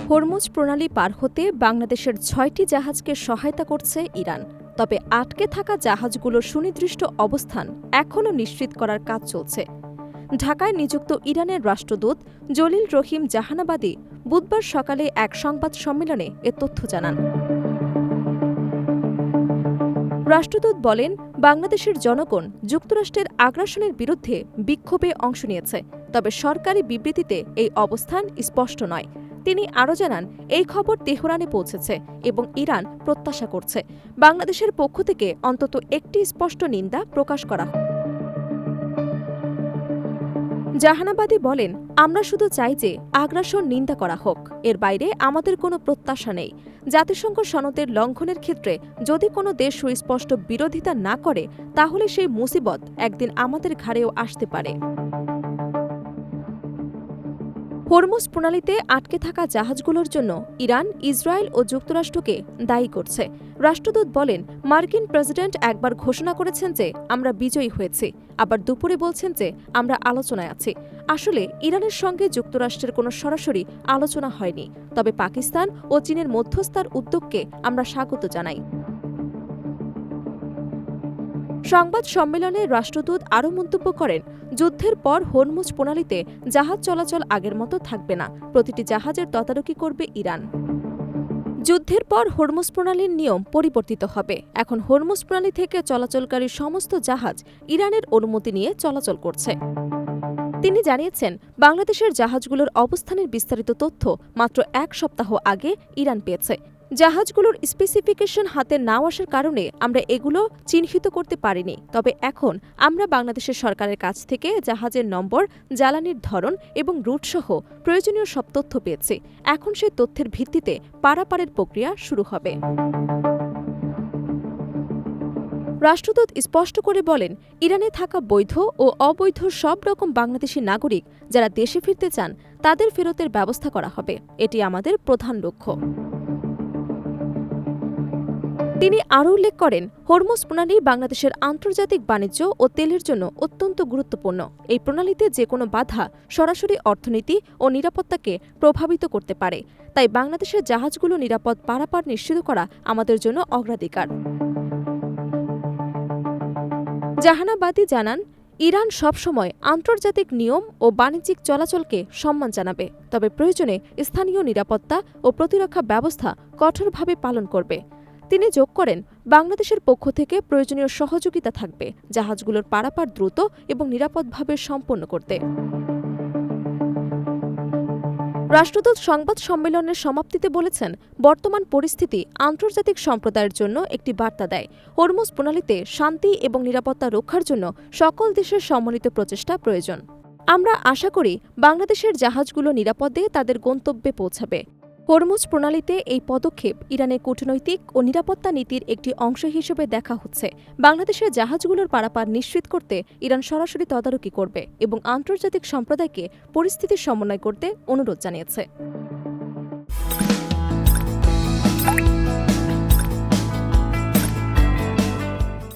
Hormuz প্রণালী পার হতে বাংলাদেশের ৬টি জাহাজকে সহায়তা করছে ইরান। তবে আটকে থাকা জাহাজগুলোর সুনির্দিষ্ট অবস্থান এখনও নিশ্চিত করার কাজ চলছে। ঢাকায় নিযুক্ত ইরানের রাষ্ট্রদূত জলিল রহিম জাহানাবাদী বুধবার সকালে এক সংবাদ সম্মেলনে এ তথ্য জানান। রাষ্ট্রদূত বলেন, বাংলাদেশের জনগণ যুক্তরাষ্ট্রের আগ্রাসনের বিরুদ্ধে বিক্ষোভে অংশ নিয়েছে, তবে সরকারি বিবৃতিতে এই অবস্থান স্পষ্ট নয়। তিনি আরও জানান, এই খবর তেহরানে পৌঁছেছে এবং ইরান প্রত্যাশা করছে বাংলাদেশের পক্ষ থেকে অন্তত একটি স্পষ্ট নিন্দা প্রকাশ করা হোক। জাহানাবাদী বলেন, আমরা শুধু চাই যে আগ্রাসন নিন্দা করা হোক, এর বাইরে আমাদের কোনো প্রত্যাশা নেই। জাতিসংঘ সনদের লঙ্ঘনের ক্ষেত্রে যদি কোনো দেশ সুস্পষ্ট বিরোধিতা না করে, তাহলে সেই মুসিবত একদিন আমাদের ঘাড়েও আসতে পারে। হরমুজ প্রণালীতে আটকে থাকা জাহাজগুলোর জন্য ইরান, ইসরায়েল ও যুক্তরাষ্ট্রকে দায়ী করছে। রাষ্ট্রদূত বলেন, মার্কিন প্রেসিডেন্ট একবার ঘোষণা করেছেন যে আমরা বিজয়ী হয়েছি, আবার দুপুরে বলছেন যে আমরা আলোচনায় আছি। আসলে ইরানের সঙ্গে যুক্তরাষ্ট্রের কোনো সরাসরি আলোচনা হয়নি, তবে পাকিস্তান ও চীনের মধ্যস্থার উদ্যোগকে আমরা স্বাগত জানাই। সংবাদ সম্মেলনে রাষ্ট্রদূত আরও মন্তব্য করেন, যুদ্ধের পর হরমুজ প্রণালীতে জাহাজ চলাচল আগের মতো থাকবে না, প্রতিটি জাহাজের তদারকি করবে ইরান। যুদ্ধের পর হরমুজ প্রণালীর নিয়ম পরিবর্তিত হবে। এখন হরমুজ প্রণালী থেকে চলাচলকারী সমস্ত জাহাজ ইরানের অনুমতি নিয়ে চলাচল করছে। তিনি জানিয়েছেন, বাংলাদেশের জাহাজগুলোর অবস্থানের বিস্তারিত তথ্য মাত্র এক সপ্তাহ আগে ইরান পেয়েছে। জাহাজগুলোর স্পেসিফিকেশন হাতে না আসার কারণে আমরা এগুলো চিহ্নিত করতে পারিনি, তবে এখন আমরা বাংলাদেশের সরকারের কাছ থেকে জাহাজের নম্বর, জ্বালানির ধরন এবং রুটসহ প্রয়োজনীয় সব তথ্য পেয়েছি। এখন সেই তথ্যের ভিত্তিতে পারাপারের প্রক্রিয়া শুরু হবে। রাষ্ট্রদূত স্পষ্ট করে বলেন, ইরানে থাকা বৈধ ও অবৈধ সব রকম বাংলাদেশি নাগরিক যারা দেশে ফিরতে চান, তাদের ফেরতের ব্যবস্থা করা হবে। এটি আমাদের প্রধান লক্ষ্য। তিনি আরও উল্লেখ করেন, হরমুজ প্রণালী বাংলাদেশের আন্তর্জাতিক বাণিজ্য ও তেলের জন্য অত্যন্ত গুরুত্বপূর্ণ। এই প্রণালীতে যে কোনো বাধা সরাসরি অর্থনীতি ও নিরাপত্তাকে প্রভাবিত করতে পারে। তাই বাংলাদেশের জাহাজগুলো নিরাপদ পারাপার নিশ্চিত করা আমাদের জন্য অগ্রাধিকার। জাহানাবাদী জানান, ইরান সবসময় আন্তর্জাতিক নিয়ম ও বাণিজ্যিক চলাচলকে সম্মান জানাবে, তবে প্রয়োজনে স্থানীয় নিরাপত্তা ও প্রতিরক্ষা ব্যবস্থা কঠোরভাবে পালন করবে। তিনি যোগ করেন, বাংলাদেশের পক্ষ থেকে প্রয়োজনীয় সহযোগিতা থাকবে জাহাজগুলোর পারাপার দ্রুত এবং নিরাপদভাবে সম্পন্ন করতে। রাষ্ট্রদূত সংবাদ সম্মেলনের সমাপ্তিতে বলেছেন, বর্তমান পরিস্থিতি আন্তর্জাতিক সম্প্রদায়ের জন্য একটি বার্তা দেয়। হরমুজ প্রণালীতে শান্তি এবং নিরাপত্তা রক্ষার জন্য সকল দেশের সম্মিলিত প্রচেষ্টা প্রয়োজন। আমরা আশা করি বাংলাদেশের জাহাজগুলো নিরাপদে তাদের গন্তব্যে পৌঁছাবে। হরমুজ প্রণালীতে এই পদক্ষেপ ইরানের কূটনৈতিক ও নিরাপত্তা নীতির একটি অংশ হিসেবে দেখা হচ্ছে। বাংলাদেশের জাহাজগুলোর পারাপার নিশ্চিত করতে ইরান সরাসরি তদারকি করবে এবং আন্তর্জাতিক সম্প্রদায়কে পরিস্থিতির সমন্বয় করতে অনুরোধ জানিয়েছে।